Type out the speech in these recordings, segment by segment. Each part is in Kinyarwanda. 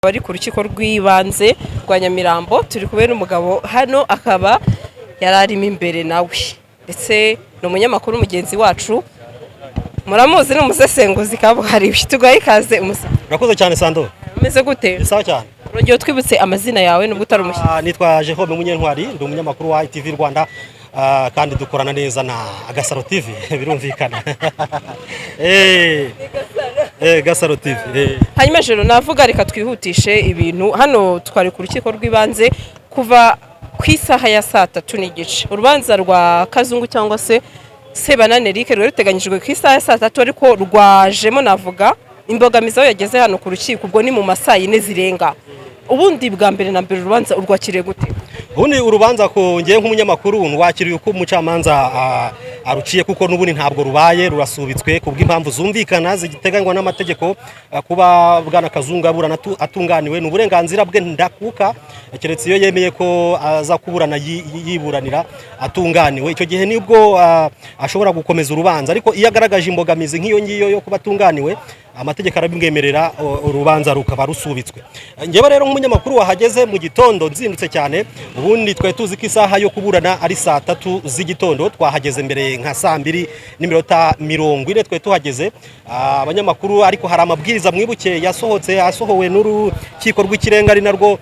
Bari ku rukiko rw'ibanze rwa Nyamirambo turi kubera umugabo hano akaba yararimo imbere nawe ndetse no munyamakuru mugenzi wacu muramuzi n'umusesenguzi kabuhariwe tugaye ikaze umusa. Urakoze cyane Sando. Umeze gute? Sawa cyane. Urongeye twibutse amazina yawe nubwo utari umushyitsi. Nitwa Jehome Munyentwari ndi umunyamakuru wa ITV Rwanda kandi dukorana neza na Gasaro TV birumvikana. Gasaro TV. Hanyuma jero navuga reka twihutishe ibintu hano twari ku rukiko rw'ibanze kuva ku isaha ya 3:30 urubanza rwa Kazungu cyangwa se Sebanane Eric rwari ruteganyijwe ku isaha ya 3 ariko rwajemo navuga imbogamizi aho yageze hano ku rukiko ubwo ni mu masaha 4 zirenga. Ubundi bwa mbere na mbere urubanza urwakiriye gute? Ubundi urubanza ko ngiye nk'umunyamakuru nwakiriye uko umucamanza aruciye kuko n'ubundi ntabwo rubaye rurasubitswe kubw'impamvu zumvikana zigiteganywa n'amategeko kuba bwana Kazungu aburana atunganiwe n'uburenganzira bwe ndakuka keretse iyo yemeye ko aza kuburana yiburanira atunganiwe icyo gihe nibwo ashobora gukomeza urubanza ariko iyo agaragaje imbogamizi nk'iyo ngiyo yo kuba atunganiwe amategeko arabimwemerera urubanza rukaba rusubitswe. Ngewe rero nk'umunyamakuru wahageze mu gitondo nzindutse cyane ubundi twe tuzi ko isaha yo kuburana ari 3 z'igitondo twahageze mbere nka 2:40 twe tuhageze abanyamakuru ariko hari amabwiriza mwibuke yasohowe n'urukiko rw'ikirenga ari narwo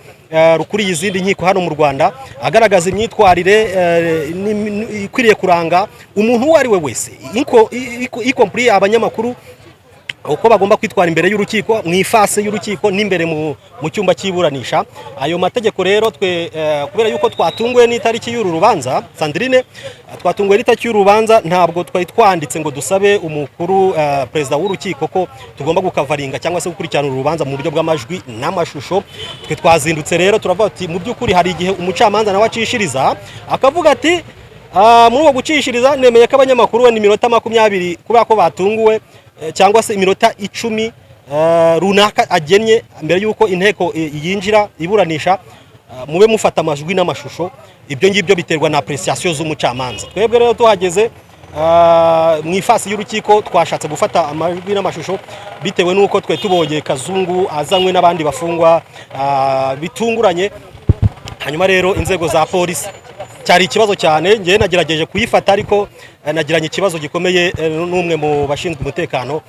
rukuriye izindi nkiko hano mu Rwanda agaragaza imyitwarire ikwiriye kuranga umuntu uwo ari we wese ikompri abanyamakuru uko bagomba kwitwara imbere y'urukiko mu ifase y'urukiko n'imbere mu cyumba cy'iburanisha. Ayo mategeko rero twe kubera yuko twatunguwe n'itariki y'uru rubanza Sandrine twatunguwe n'itariki y'uru rubanza ntabwo twari twanditse ngo dusabe umukuru perezida w'urukiko ko tugomba gukavaringa cyangwa se gukurikirana urubanza mu buryo bw'amajwi n'amashusho. Twe twazindutse rero turavuga ati mu by'ukuri hari igihe umucamanza nawe acishiriza akavuga ati muri uwo gucishiriza nemeye ko abanyamakuru we ni minota 20 kubera ko batunguwe cyangwa se iminota 10 runaka agennye mbere yuko inteko yinjira iburanisha mube mufata amajwi n'amashusho ibyo ngibyo biterwa na appréciation z'umucamanza. Twebwe rero tuhageze mu ifasi y'urukiko twashatse gufata amajwi n'amashusho bitewe nuko twe tubonye Kazungu azanywe n'abandi bafungwa bitunguranye. Hanyuma rero inzego za polisi cyari ikibazo cyane ngiye nagerageje kuyifata ariko nagiranye ikibazo gikomeye n'umwe mu bashinzwe umutekano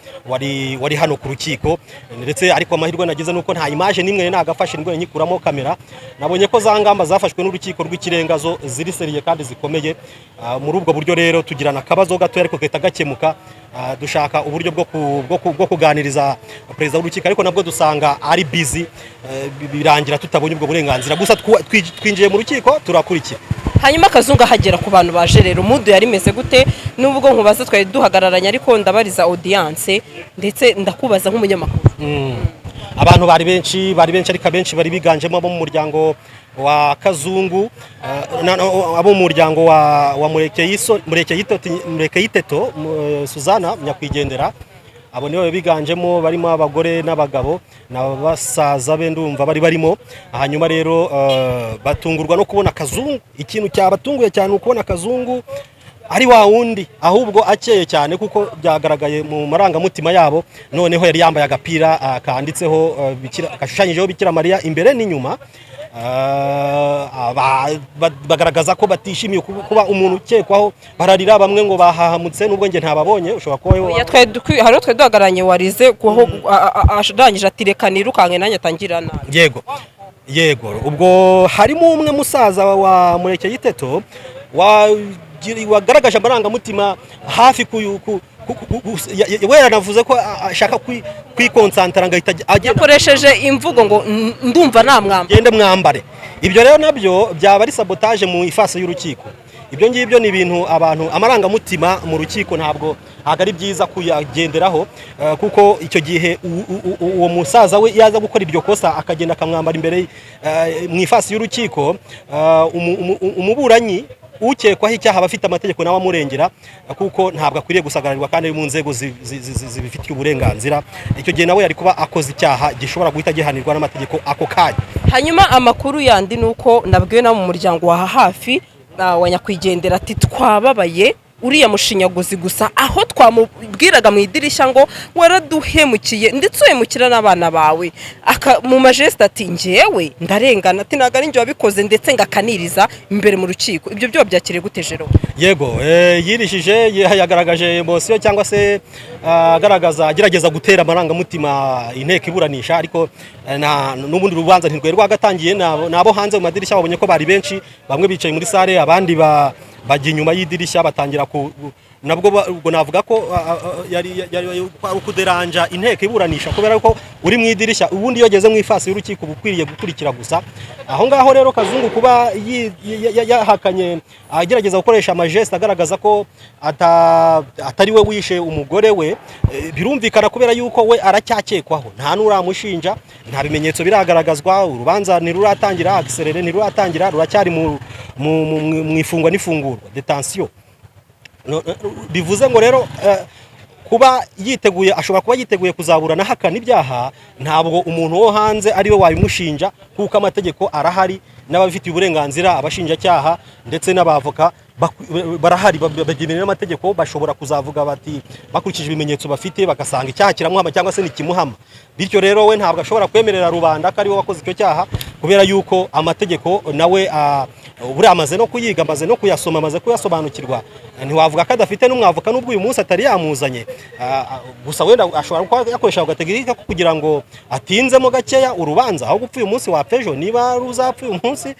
wari hano ku rukiko ndetse ariko amahirwe nagize nuko nta image nimwe nagafashe ndwe nyikuramo kamera nabonye ko za ngamba zafashwe n'urukiko rw'ikirenga zo ziri seriye kandi zikomeye. Muri ubwo buryo rero tugirana kabazo gato ariko keta gakemuka dushaka uburyo bwo kuganiriza perezida w'urukiko ariko nabwo dusanga ari busy birangira tutabonye ubwo burenganzira gusa twinjiye mu rukiko turakurikira. Hanyuma Kazungu hagera ku bantu baje rero mudu yari meze gute nubwo nkubaza twari duhagararanye ariko ndabariza audience ndetse ndakubaza nk'umunyamakuru. Abantu bari benshi ariko benshi bari biganjemo abo mu muryango wa Kazungu abo mu muryango wa Murekeyiteto Suzana nyakwigendera abo nibo biganjemo barimo abagore n'abagabo n'abasaza be ndumva bari barimo. Hanyuma rero batungurwa no kubona Kazungu ikintu cyabatunguye cyane ukubona Kazungu ari wa wundi ahubwo akeye cyane kuko byagaragaye mu marangamutima yabo. Noneho yari yambaye agapira kanditseho gashushanyijeho Bikira Mariya imbere n'inyuma bagaragaza ko batishimiye kuba umuntu ukekwaho bararira bamwe ngo bahahamutse nubwo nge ntababonye ushobora kuba hari twe duhagaranye warize kuho ashadangije ati reka nirukanke nanjye atangirana. Yego ubwo harimo umwe musaza wa Murekeyiteto wagaragaje amarangamutima hafi we yanavuze ko ashaka kwikonsantara ngahita yakoresheje imvugo ngo ndumva gende mwambare. Ibyo rero nabyo byaba ari sabotage mu ifase y'urukiko. Ibyo ngibyo ni ibintu abantu amarangamutima mu rukiko ntabwo ari byiza kuyagenderaho kuko icyo gihe uwo musaza we yaza gukora ibyo kosa akagenda akamwambara imbere mu ifase y'urukiko umuburanyi ukekwaho icyaha abafite amategeko nawe amurengera kuko ntabwo akwiriye gusagarirwa kandi mu nzego zibifitiye uburenganzira. Icyo gihe nawe yari kuba akoze icyaha gishobora guhita gihanirwa n'amategeko ako kanya. Hanyuma amakuru yandi nuko nabwiwe na mu muryango wa hafi wa nyakwigendera ati twababaye uriya mushinyaguzi gusa, aho twamubwiraga mu idirishya ngo waraduhemukiye ndetse uhemukira n'abana bawe, mu majeste ati njyewe ndarengana, ati ntabwo ari njye wabikoze, ndetse ngakaniriza imbere mu rukiko. Ibyo byo byakiriye gute Jero? Yego, yirishije yagaragaje emosiyo cyangwa se agerageza gutera amarangamutima inteko iburanisha, ariko n'ubundi rubanza ntirwari rwagatangiye. Nabo hanze mu madirishya babonye ko bari benshi, bamwe bicaye muri sare, abandi bajya inyuma y'idirishya batangira nabwo ubwo navuga ko yari ukuderanja inteko iburanisha, kubera ko uri mu idirishya, ubundi iyo ageze mu ifasi y'urukiko bukwiriye gukurikira gusa. Aho ngaho rero Kazungu kuba yahakanye, agerageza gukoresha amajeste agaragaza ko atari we wishe umugore we, birumvikana kubera yuko we aracyakekwaho, nta n'uramushinja, nta bimenyetso biragaragazwa, urubanza ntiruratangira, akiserere ntiruratangira, ruracyari mu ifungwa n'ifungurwa, detention. Bivuze ngo rero kuba yiteguye, ashobora kuba yiteguye kuzaburana ahakana ibyaha, ntabwo umuntu wo hanze ari we wabimushinja, kuko amategeko arahari n'abafitiye uburenganzira, abashinjacyaha ndetse n'abavoka barahari, bagenewe n'amategeko, bashobora kuzavuga bati bakurikije ibimenyetso bafite bagasanga icyaha kiramuhama cyangwa se ntikimuhama. Bityo rero we ntabwo ashobora kwemerera rubanda ko ari we wakoze icyo cyaha, kubera yuko amategeko nawe buriya amaze no kuyiga, amaze no kuyasoma, amaze kuyasobanukirwa. Ntiwavuga ko adafite n'umwavoka n'ubwo uyu munsi atari yamuzanye, gusa wenda ashobora kuba yakoresha agategeko kugira ngo atinzemo gakeya urubanza, aho gupfa uyu munsi wapfa ejo, niba ruzapfa uyu munsi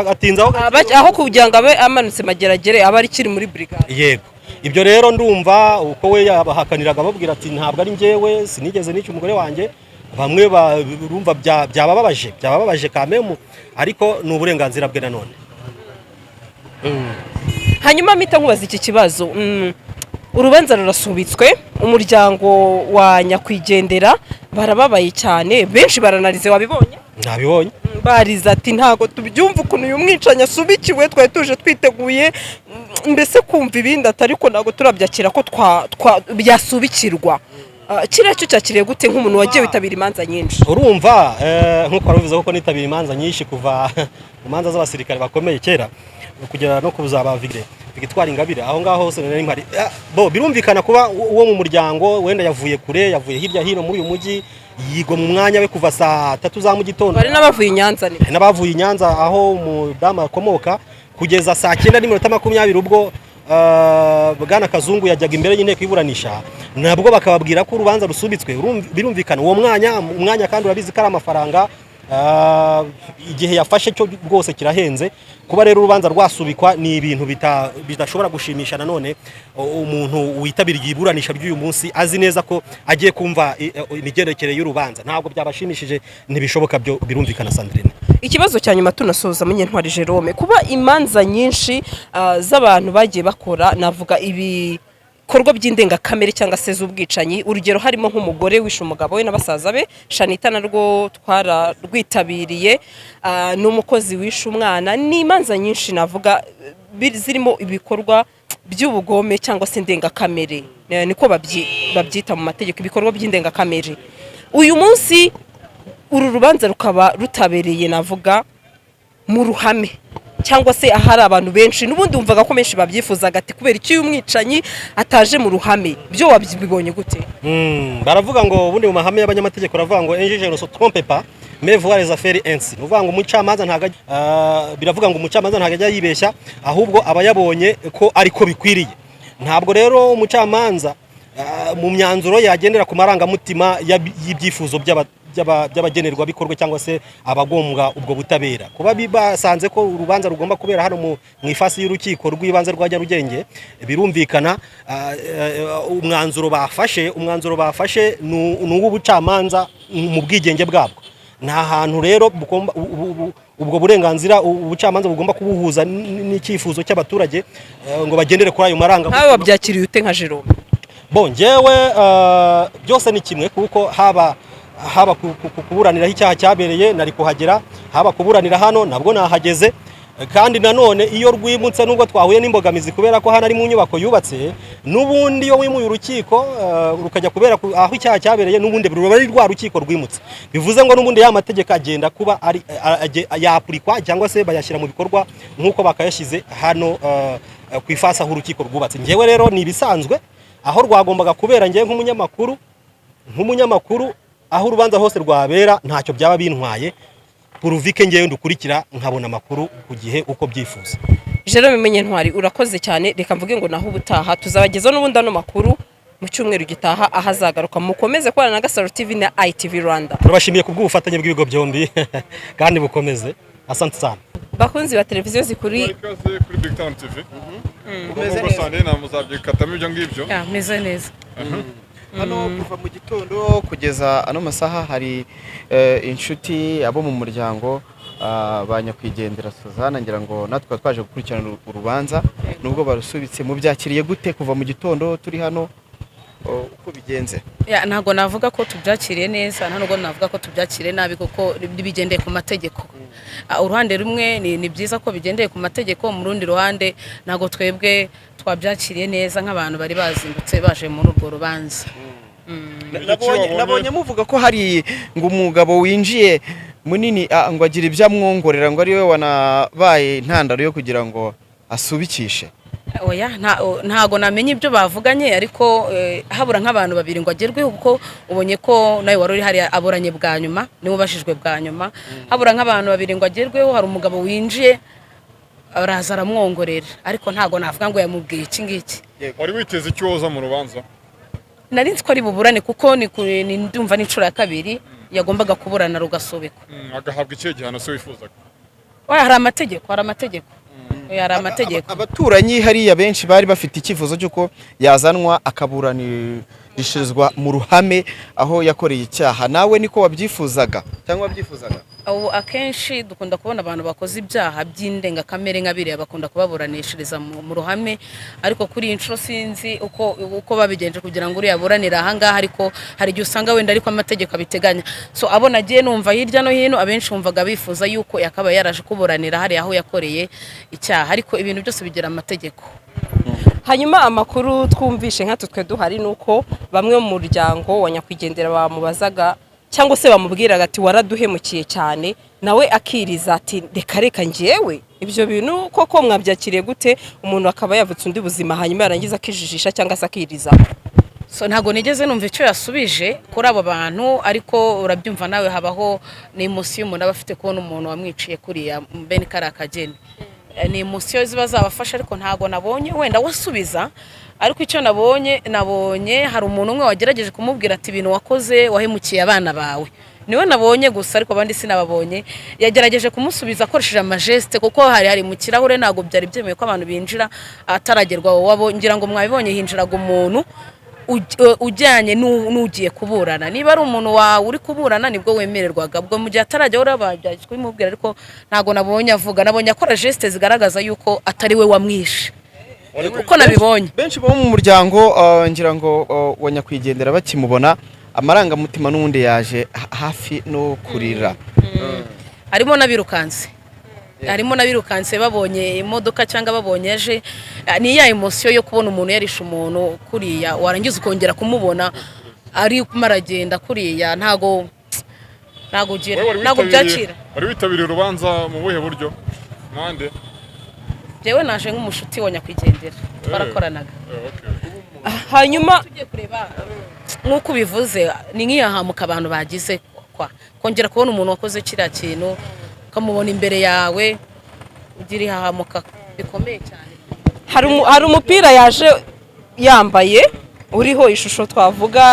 atinzaho aho kugira ngo abe amanutse mageragere aba ari kiri muri brigade. Yego, ibyo rero ndumva uko we yabahakaniraga babwira ati ntabwo ari njyewe, sinigeze nica umugore wanjye, bamwe barumva byababaje kamemu, ariko ni uburenganzira bwe nanone. Hanyuma mpita nkubaza iki kibazo, urubanza rurasubitswe, umuryango wa nyakwigendera barababaye cyane, benshi baranarize, wabibonye? Nabibonye. Barize ati ntago tubyumva ukuntu uyu mwicanyi asubikiwe, twari tuje twiteguye mbese kumva ibindi, ariko ntago turabyakira ko byasubikirwa. Kiriya cyo cyakiriye gute nk'umuntu wagiye witabira imanza nyinshi? Urumva nk'uko waruvuze ko nitabira imanza nyinshi, kuva mu manza z'abasirikare bakomeye kera kugera no kuzaba Victoire Ingabire, aho ngaho hose nari mpari. Birumvikana kuba uwo mu muryango wenda yavuye kure, yavuye hirya hino muri uyu mujyi, yigo mu mwanya we kuva saa 3 za mu gitondo. Bari n'abavuye i Nyanza, n'abavuye i Nyanza aho umudamu akomoka, kugeza saa 9:20 ubwo Bwana Kazungu yajyaga imbere y'inteko iburanisha, nabwo bakababwira ko urubanza rusubitswe. Birumvikana uwo mwanya kandi urabizi ko ari amafaranga, igihe yafashe cyo rwose kirahenze. Kuba rero urubanza rwasubikwa ni ibintu bidashobora gushimisha nanone umuntu witabiriye iburanisha ry'uyu munsi, azi neza ko agiye kumva imigerekere y'urubanza, ntabwo byabashimishije, ntibishoboka byo, birumvikana. Sandrine, ikibazo cya nyuma tunasoza Munyentwari Jerome, kuba imanza nyinshi z'abantu bagiye bakora, navuga ibikorwa by'indengakamere cyangwa se z'ubwicanyi, urugero harimo nk'umugore wishe umugabo we n'abasaza be, Shanita narwo twararwitabiriye, n'umukozi wishe umwana, n'imanza nyinshi navuga zirimo ibikorwa by'ubugome cyangwa se indengakamere, niko babyita mu mategeko, ibikorwa by'indengakamere. Uyu munsi uru rubanza rukaba rutabereye navuga mu ruhame, cyangwa se ahari abantu benshi, n'ubundi wumvaga ko benshi babyifuzaga ati kubera iki uyu mwicanyi ataje mu ruhame, byo wabibonye gute? Baravuga ngo ubundi mu mahame y'abanyamategeko baravuga ngo un juge ne se trompe pas mais voir les affaires ainsi. Nuvuga ngo umucamanza biravuga ngo umucamanza ntago ajya yibeshya, ahubwo aba yabonye ko ariko bikwiriye. Ntabwo rero umucamanza mu myanzuro yagendera ku marangamutima y'ibyifuzo by'abagenerwa bikorwa cyangwa se abagombwa ubwo butabera. Kuba basanze ko urubanza rugomba kubera hano mu ifasi y'urukiko rw'ibanze rwa Nyarugenge, birumvikana umwanzuro bafashe n'uw'ubucamanza mu bwigenge bwabwo. Nta hantu rero ubwo burenganzira ubucamanza bugomba kubuhuza n'icyifuzo cy'abaturage ngo bagendere kuri ayo marangamutima. Nawe wabyakiriye ute nka Jerome? Njyewe byose ni kimwe, kuko haba kuburaniraho icyaha cyabereye nari kuhagera, haba kuburanira hano nabwo nahageze, kandi nanone iyo rwimutse nubwo twahuye n'imbogamizi kubera ko hano ari mu nyubako yubatse, n'ubundi iyo wimuye urukiko rukajya kubera aho icyaha cyabereye, n'ubundi ruba ari rwa rukiko rwimutse. Bivuze ngo n'ubundi ya mategeko agenda kuba ari yapurikwa cyangwa se bayashyira mu bikorwa nk'uko bakayashyize hano ku ifasi aho urukiko rwubatse. Ngewe rero ni ibisanzwe aho rwagombaga kubera, ngewe nk'umunyamakuru aho urubanza hose rwabera ntacyo byaba bintwaye, puruvike ngewe ndukurikira nkabona amakuru ku gihe uko byifuza. Jerome Munyentwari urakoze cyane, reka mvuge ngo naho ubutaha tuzabagezaho n'ubundi ano makuru mu cyumweru gitaha ahazagaruka. Mukomeze kubana na Gasaro TV na ITV Rwanda. Turabashimiye ku bw'ubufatanye bw'ibigo byombi kandi bukomeze. Asante sana bakunzi ba televiziyo zikuri kuri Big Town TV. Umeze neza na muzabyikatamo ibyo ngibyo. Meze neza. Hano kuva mu gitondo kugeza ano masaha hari inshuti abo mu muryango ba nyakwigendera Suzana, ngira ngo natwe twaje gukurikirana urubanza nubwo barusubitse. Mu byakiriye gute kuva mu gitondo turi hano uko bigenze? Ntago navuga ko tubyakiriye neza, ntago navuga ko tubyakiriye nabi, kuko bigendeye ku mategeko. Uruhande rumwe ni byiza ko bigendeye ku mategeko, mu rundi ruhande ntago twebwe twabyakiriye neza nk'abantu bari bazindutse baje muri urwo rubanza. Nabonye muvuga ko hari ngo umugabo winjiye munini ngo agira ibyo amwongorera, ngo ari we wanabaye intandaro yo kugira ngo asubikishe. Oya, ntago namenye ibyo bavuganye, ariko habura nk'abantu babiri ngo agerweho, kuko ubonye ko nawe wari uri hari aburanye bwa nyuma, niwe ubashijwe bwa nyuma. Habura nk'abantu babiri ngo agerweho, hari umugabo winjiye araza aramwongorera, ariko ntago navuga ngo yamubwiye iki ngiki. Wari witeze icyo woza mu rubanza? Nari nzi ko ari buburane, kuko ni ndumva n'inshuro ya kabiri yagombaga kuburana rugasubikwa. Agahabwa ikihe gihano se wifuzaga? Hari amategeko, yari amategeko. Abaturanyi hariya benshi bari bafite icyifuzo cy'uko yazanwa akaburanishirizwa mu ruhame aho yakoreye icyaha. Nawe niko wabyifuzaga cyangwa wabyifuzaga? Akenshi dukunda kubona abantu bakoze ibyaha by'indengakamere nka biriya bakunda kubaburanishiriza mu ruhame, ariko kuri iyi nshuro sinzi uko babigenje kugira ngo uriya aburanire ahangaha, ariko hari igihe usanga wenda ariko amategeko abiteganya. So abo nagiye numva hirya no hino, abenshi bumvaga bifuza yuko yakabaye yaraje kuburanira hariya aho yakoreye icyaha, ariko ibintu byose bigira amategeko. Hanyuma amakuru twumvishe nka twe duhari nuko bamwe mu muryango wa nyakwigendera bamubazaga cyangwa se bamubwiraga ati waraduhemukiye cyane, nawe akiriza ati reka ngewe ibyo bintu koko mwabyakiriye gute? Umuntu akaba yavutse undi buzima hanyuma yarangiza akijijisha cyangwa se akiriza. So ntago nigeze numva icyo yasubije kuri abo bantu, ariko urabyumva nawe habaho ni emotion umuntu aba afite kubona umuntu wamwiciye kuriya Ben Karakageni. Ni emotion ziba zabafasha, ariko ntago nabonye wenda wasubiza. Ariko icyo nabonye hari umuntu umwe wagerageje kumubwira ati ibintu wakoze wahemukiye abana bawe. Niwe nabonye gusa, ariko abandi sinababonye. Yagerageje kumusubiza akoresheje amageste, kuko hari mu kirahure ntago byari byemeye ko abantu binjira ataragerwa wabo. Ngira ngo mwabibonye hinjiraga umuntu ujyanye n'ugiye kuburana. Niba ari umuntu wawe uri kuburana nibwo wemererwaga, bwo mu gihe atarajya urababyajwe kumubwira, ariko ntago nabonye avuga. Nabonye akora geste zigaragaza yuko atari we wamwishe. Uko nabibonye benshi bo mu muryango ngira ngo wa nyakwigendera bakimubona amarangamutima n'undi yaje hafi no kurira. Harimo nabirukanse babonye imodoka cyangwa babonye aje. Ni ya emotion yo kubona umuntu yarisha umuntu kuriya, warangiza ukongera kumubona ari maragenda kuriya. ntago byakira. Wari witabiriye urubanza mu buhe buryo? Nande jewe naje nk'umushuti wa nyakwigendera, twarakoranaga. Hanyuma tugiye kureba nk'uko bivuze, ni nk'iyahamuka abantu bagize kongera kubona umuntu wakoze kiriya kintu ukamubona imbere yawe, ugira ihahamuka bikomeye cyane. hari umupira yaje yambaye uriho ishusho twavuga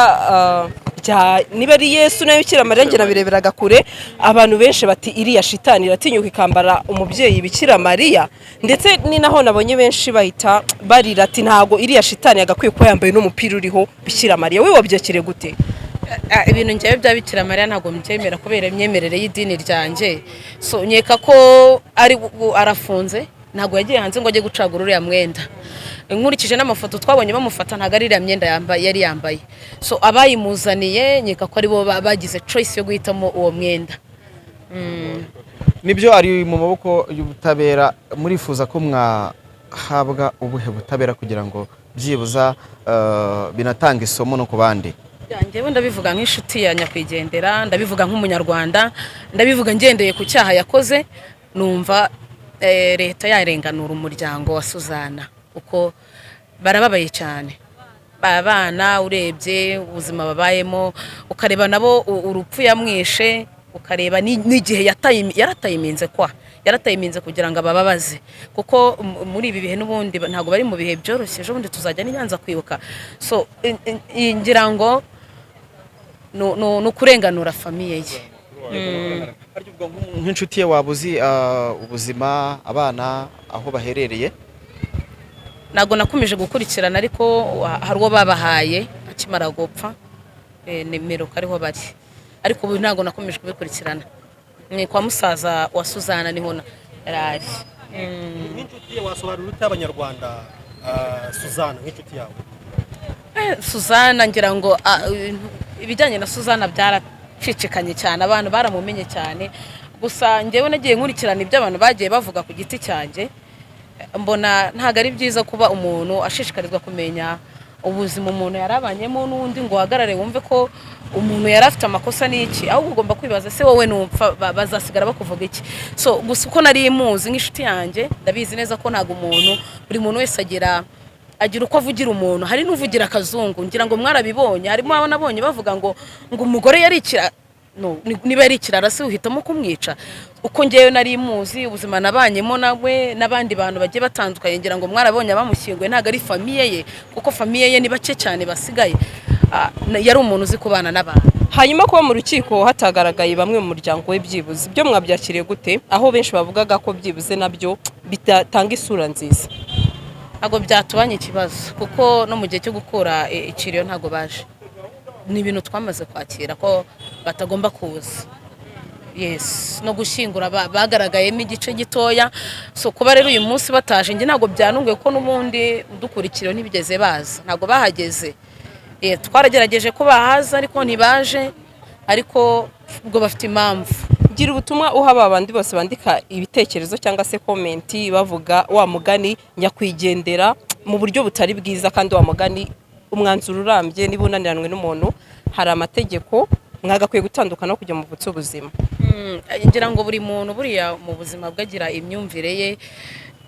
niba ari Yesu nayo Bikira Mariya, ngena bireberaga kure. Abantu benshi bati iriya shitani iratinyuka ikambara umubyeyi Bikira Mariya, ndetse ni naho nabonye benshi bahita barira ati ntago iriya shitani yagakwiye kuba yambaye n'umupira uriho Bikira Mariya. We wabyakire gute? Ibintu ngewe bya Bikira Mariya ntago mbyemera kubera imyemerere y'idini ryanjye. So nyeka ko arafunze, ntago yagiye hanze ngo ajye gucagura uriya mwenda. Nkurikije n'amafoto twabonye bamufata ntago ari iriya myenda yari yambaye. So abayimuzaniye nyeka ko ari bo bagize choice yo guhitamo uwo mwenda. Nibyo ari mu maboko y'ubutabera. Murifuza ko mwahabwa ubuhe butabera kugira ngo byibuza binatanga isomo no ku bandi? Njyewe ndabivuga nk'inshuti ya nyakwigendera, ndabivuga nk'umunyarwanda, ndabivuga ngendeye ku cyaha yakoze. Numva leta yarenganura umuryango wa Suzana kuko barababaye cyane. Abana urebye ubuzima babayemo, ukareba nabo urupfu yamwishe, ukareba n'igihe yaratayiminze kugira ngo abababaze, kuko muri ibi bihe n'ubundi ntabwo bari mu bihe byoroshye. Ejo bundi tuzajya n'Inyanza kwibuka, so ngira ngo ni ukurenganura famiye ye. Nk'inshuti ye waba uzi ubuzima abana aho baherereye? Ntabwo nakomeje gukurikirana, ariko hari uwo babahaye akimara gupfa nimero kariho bari, ariko ubu ntabwo nakomeje kubikurikirana. Ni kwa musaza wa Suzana niho yarari. nk'inshuti ye wasobanura ute abanyarwanda Suzana nk'inshuti yawe? Suzana ngira ngo ibijyanye na Suzana byaracicikanye cyane, abantu baramumenye cyane, gusa njyewe nagiye nkurikirana ibyo abantu bagiye bavuga ku giti cyanjye, mbona ntabwo ari byiza kuba umuntu ashishikarizwa kumenya ubuzima umuntu yarabanyemo n'undi ngo uhagarare wumve ko umuntu yari afite amakosa n'iki, ahubwo ugomba kwibaza se wowe numfa bazasigara bakuvuga iki. So gusa uko nari imuzi nk'inshuti yanjye, ndabizi neza ko ntabwo buri muntu wese agira uko avugira umuntu. Hari n'uvugira akazungu, ngira ngo mwarabibonye, harimo abo nabonye bavuga ngo umugore yarikira. No, niba yari ikirara se uhitamo kumwica. Uko ngewe nari imuzi ubuzima nabanyemo nawe n'abandi bantu bagiye batandukanye, ngira ngo mwarabonye abamushyinguye ntabwo ari famiye ye, kuko famiye ye ni bake cyane basigaye. Yari umuntu uzi kubana n'abantu. Hanyuma kuba mu rukiko hatagaragaye bamwe mu muryango we, byibuze ibyo mwabyakiriye gute, aho benshi bavugaga ko byibuze nabyo bitatanga isura nziza? Ntabwo byatubanye ikibazo, kuko no mu gihe cyo gukura iciriyo ntabwo baje. Ni ibintu twamaze kwakira ko batagomba kuza. Yes, no gushyingura bagaragayemo igice gitoya. So kuba rero uyu munsi bataje, nge ntabwo byanunguye, ko n'ubundi dukurikiriye ntibigeze baza, ntabwo bahageze. Twaragerageje ko bahaza ariko ntibaje, ariko ubwo bafite impamvu. Gira ubutumwa uha abandi bose bandika ibitekerezo cyangwa se komenti bavuga wa mugani nyakwigendera mu buryo butari bwiza, kandi wa mugani umwanzuro urambye niba unaniranwe n'umuntu hari amategeko mwagakwiye gutandukana no kujya mu butso ubuzima. Ngira ngo buri muntu buriya mu buzima bwagira imyumvire ye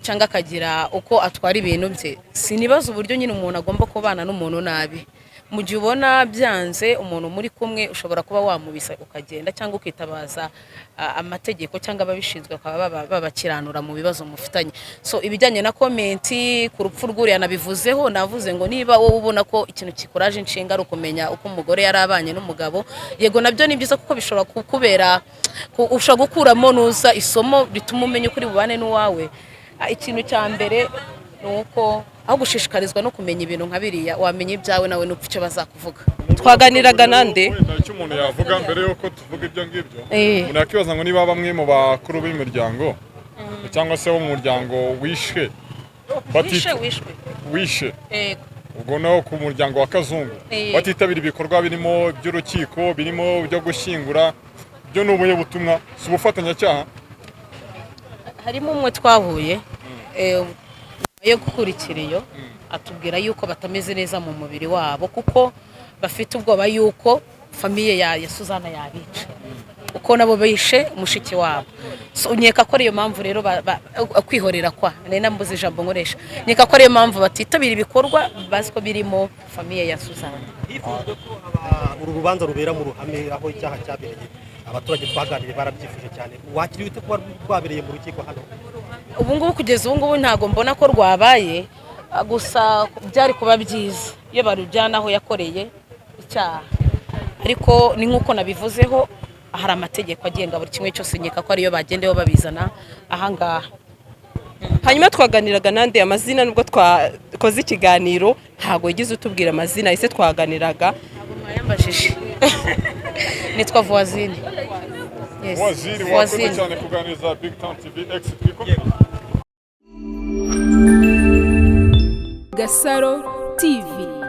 cyangwa akagira uko atwara ibintu bye. Sinibaza uburyo nyine umuntu agomba kubana n'umuntu nabi. Mu gihe ubona byanze umuntu muri kumwe, ushobora kuba wamubisa ukagenda cyangwa ukitabaza amategeko cyangwa ababishinzwe bakaba babakiranura mu bibazo mufitanye. So ibijyanye na komenti ku rupfu rw'uriya nabivuzeho, navuze ngo niba wowe ubona ko ikintu kikuraje inshinga ari ukumenya uko umugore yarabanye n'umugabo, yego nabyo ni byiza kuko bishobora kukubera, ushobora gukuramo nuza isomo rituma umenya ukuri bubane n'uwawe. Ikintu cya mbere ni uko aho gushishikarizwa no kumenya ibintu nka biriya, wamenya ibyawe nawe n'upfa icyo bazakuvuga. Twaganiraga nande icyo umuntu yavuga mbere yuko tuvuga ibyo ngibyo, umuntu yakibaza ngo niba bamwe mu bakuru b'imiryango cyangwa se bo mu muryango wishe ubwo naho ku muryango wa Kazungu batitabira ibikorwa birimo by'urukiko, birimo byo gushyingura, byo ni ubuhe butumwa? Si ubufatanyacyaha? Harimo umwe twahuye yo gukurikira iyo atubwira yuko batameze neza mu mubiri wabo, kuko bafite ubwoba yuko famiye ya Suzana yabica, uko nabo bishe mushiki wabo. So unyeka ko ariyo mpamvu rero kwihorera kwa nambuze ijambo nkoresha, nyeka ko ariyo mpamvu batitabira ibikorwa bazi ko birimo famiye ya Suzana. Hifuzwe ko uru rubanza rubera mu ruhame aho icyaha cyabereye, abaturage twaganiriye barabyifuje cyane. Wakiriye ute kuba rwabereye mu rukiko hano? Ubu ngubu kugeza ubu ngubu ntabwo mbona ko rwabaye, gusa byari kuba byiza iyo barujyana aho yakoreye icyaha, ariko ni nk'uko nabivuzeho hari amategeko agenga buri kimwe cyose, nkeka ko ariyo bagendeho babizana ahangaha. Hanyuma twaganiraga nande amazina, nubwo twakoze ikiganiro ntabwo yagize utubwira amazina, ese twaganiraga yambajije. Nitwa Voisine. Voisine, wakoze cyane kuganiriza Big Town TV X twiko. Gasaro TV.